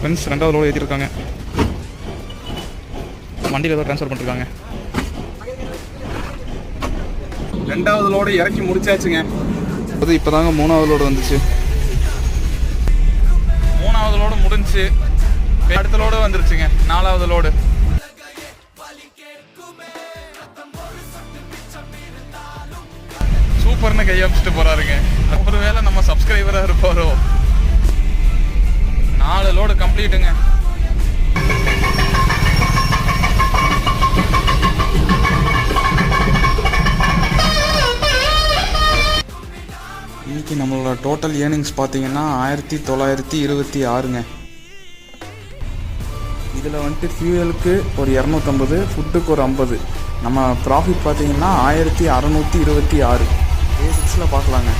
Friends ரெண்டாவது load ஏற்றிருக்காங்க. வண்டியில் ஏதோ ட்ரான்ஸ்ஃபர் பண்ணிருக்காங்க. ரெண்டாவது லோடு இறக்கி முடிச்சாச்சுங்க. அது இப்போ தாங்க மூணாவது லோடு வந்துச்சு. மூணாவது லோடு முடிஞ்சு அடுத்த லோடு வந்துருச்சுங்க. நாலாவது லோடு. சூப்பர்னு கையமிச்சிட்டு போறாருங்க. ஒருவேளை நம்ம சப்ஸ்கிரைபராக இருப்பாரோ. 4 லோடு கம்ப்ளீட்டுங்க. இன்னைக்கு நம்மளோட டோட்டல் ஏர்னிங்ஸ் பார்த்தீங்கன்னா 1926ங்க. இதில் வந்துட்டு ஃபியூயலுக்கு ஒரு 250, ஃபுட்டுக்கு ஒரு 50. நம்ம ப்ராஃபிட் பார்த்தீங்கன்னா 1626. A6ல் பார்க்கலாங்க.